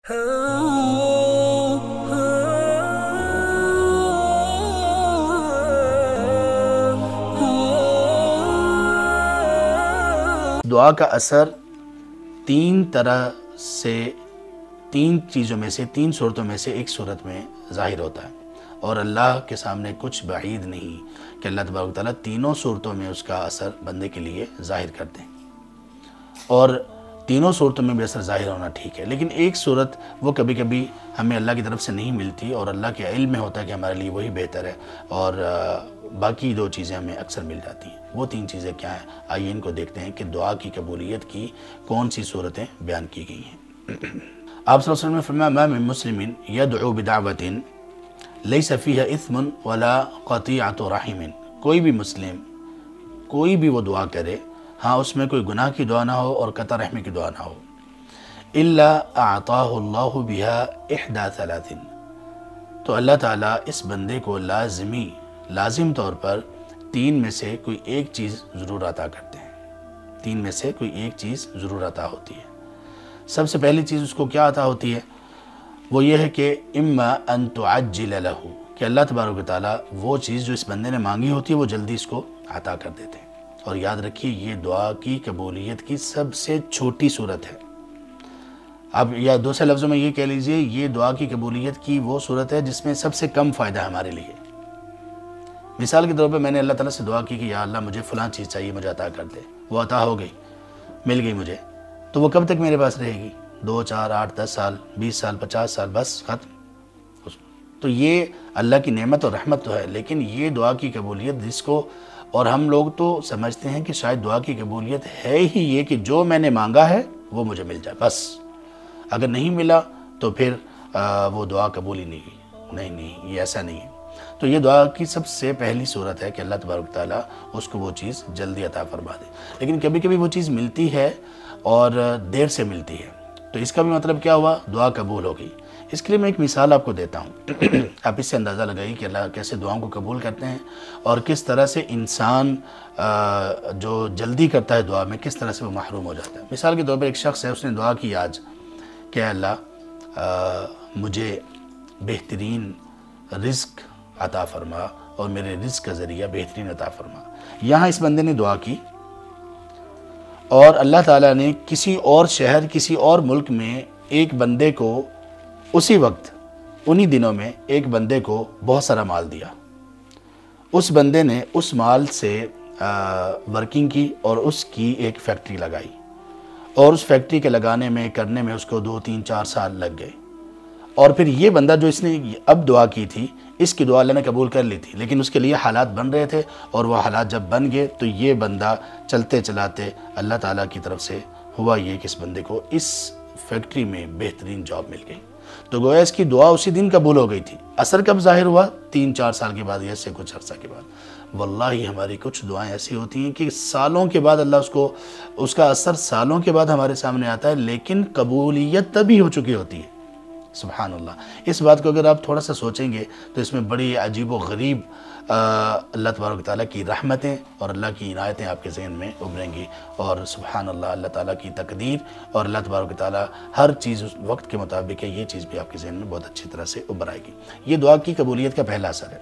دعا کا اثر تین طرح سے، تین چیزوں میں سے، تین صورتوں میں سے ایک صورت میں ظاہر ہوتا ہے، اور اللہ کے سامنے کچھ بعید نہیں کہ اللہ تبارک و تعالیٰ تینوں صورتوں میں اس کا اثر بندے کے لیے ظاہر کر دیں، اور تینوں صورتوں میں بھی اثر ظاہر ہونا ٹھیک ہے، لیکن ایک صورت وہ کبھی کبھی ہمیں اللہ کی طرف سے نہیں ملتی، اور اللہ کے علم میں ہوتا ہے کہ ہمارے لیے وہی بہتر ہے، اور باقی دو چیزیں ہمیں اکثر مل جاتی ہیں۔ وہ تین چیزیں کیا ہیں؟ آئیے ان کو دیکھتے ہیں کہ دعا کی قبولیت کی کون سی صورتیں بیان کی گئی ہیں۔ آپ صلی اللہ علیہ وسلم نے فرمایا ما من مسلم یدعو بدعوۃ لیس فیہا اثم ولا قطیعۃ رحم، کوئی بھی مسلم کوئی بھی وہ دعا کرے، ہاں اس میں کوئی گناہ کی دعا نہ ہو اور قطع رحمی کی دعا نہ ہو، الا اعطاہ اللہ بہا احدی ثلاث، تو اللہ تعالیٰ اس بندے کو لازم طور پر تین میں سے کوئی ایک چیز ضرور عطا کرتے ہیں، تین میں سے کوئی ایک چیز ضرور عطا ہوتی ہے۔ سب سے پہلی چیز اس کو کیا عطا ہوتی ہے؟ وہ یہ ہے کہ اما ان تعجل لہ، کہ اللہ تبارک و تعالیٰ وہ چیز جو اس بندے نے مانگی ہوتی ہے وہ جلدی اس کو عطا کر دیتے ہیں۔ اور یاد رکھیے یہ دعا کی قبولیت کی سب سے چھوٹی صورت ہے۔ اب یا دوسرے لفظوں میں یہ کہہ لیجئے، یہ دعا کی قبولیت کی وہ صورت ہے جس میں سب سے کم فائدہ ہے ہمارے لیے۔ مثال کے طور پہ میں نے اللہ تعالیٰ سے دعا کی کہ یا اللہ مجھے فلاں چیز چاہیے، مجھے عطا کر دے، وہ عطا ہو گئی، مل گئی مجھے، تو وہ کب تک میرے پاس رہے گی؟ 2 4 8 10 سال، 20 سال، 50 سال، بس ختم۔ تو یہ اللہ کی نعمت اور رحمت تو ہے، لیکن یہ دعا کی قبولیت جس کو، اور ہم لوگ تو سمجھتے ہیں کہ شاید دعا کی قبولیت ہے ہی یہ کہ جو میں نے مانگا ہے وہ مجھے مل جائے، بس اگر نہیں ملا تو پھر وہ دعا قبول ہی نہیں، یہ ایسا نہیں ہے۔ تو یہ دعا کی سب سے پہلی صورت ہے کہ اللہ تبارک تعالیٰ اس کو وہ چیز جلدی عطا فرما دے، لیکن کبھی کبھی وہ چیز ملتی ہے اور دیر سے ملتی ہے، تو اس کا بھی مطلب کیا ہوا؟ دعا قبول ہو گئی۔ اس کے لیے میں ایک مثال آپ کو دیتا ہوں، آپ اس سے اندازہ لگائیے کہ اللہ کیسے دعاؤں کو قبول کرتے ہیں، اور کس طرح سے انسان جو جلدی کرتا ہے دعا میں کس طرح سے وہ محروم ہو جاتا ہے۔ مثال کے طور پر ایک شخص ہے، اس نے دعا کی آج کہ اللہ مجھے بہترین رزق عطا فرما اور میرے رزق کا ذریعہ بہترین عطا فرما۔ یہاں اس بندے نے دعا کی، اور اللہ تعالیٰ نے کسی اور شہر، کسی اور ملک میں ایک بندے کو اسی وقت، انہی دنوں میں ایک بندے کو بہت سارا مال دیا۔ اس بندے نے اس مال سے ورکنگ کی اور اس کی ایک فیکٹری لگائی، اور اس فیکٹری کے لگانے میں کرنے میں اس کو 2 3 4 سال لگ گئے، اور پھر یہ بندہ جو اس نے اب دعا کی تھی، اس کی دعا اللہ نے قبول کر لی تھی، لیکن اس کے لیے حالات بن رہے تھے، اور وہ حالات جب بن گئے تو یہ بندہ چلتے چلاتے اللہ تعالیٰ کی طرف سے ہوا یہ کہ اس بندے کو اس فیکٹری میں بہترین جاب مل گئی، تو گویا اس کی دعا اسی دن قبول ہو گئی تھی۔ اثر کب ظاہر ہوا؟ 3 4 سال کے بعد یا سے کچھ عرصہ کے بعد۔ واللہ ہماری کچھ دعائیں ایسی ہوتی ہیں کہ سالوں کے بعد اللہ اس کا اثر سالوں کے بعد ہمارے سامنے آتا ہے، لیکن قبولیت تبھی ہو چکی ہوتی ہے۔ سبحان اللہ۔ اس بات کو اگر آپ تھوڑا سا سوچیں گے تو اس میں بڑی عجیب و غریب اللہ تبارک تعالیٰ کی رحمتیں اور اللہ کی عنایتیں آپ کے ذہن میں ابھریں گی، اور سبحان اللہ، اللہ تعالیٰ کی تقدیر اور اللہ تبارک تعالیٰ ہر چیز اس وقت کے مطابق ہے، یہ چیز بھی آپ کے ذہن میں بہت اچھی طرح سے ابھر آئے گی۔ یہ دعا کی قبولیت کا پہلا اثر ہے۔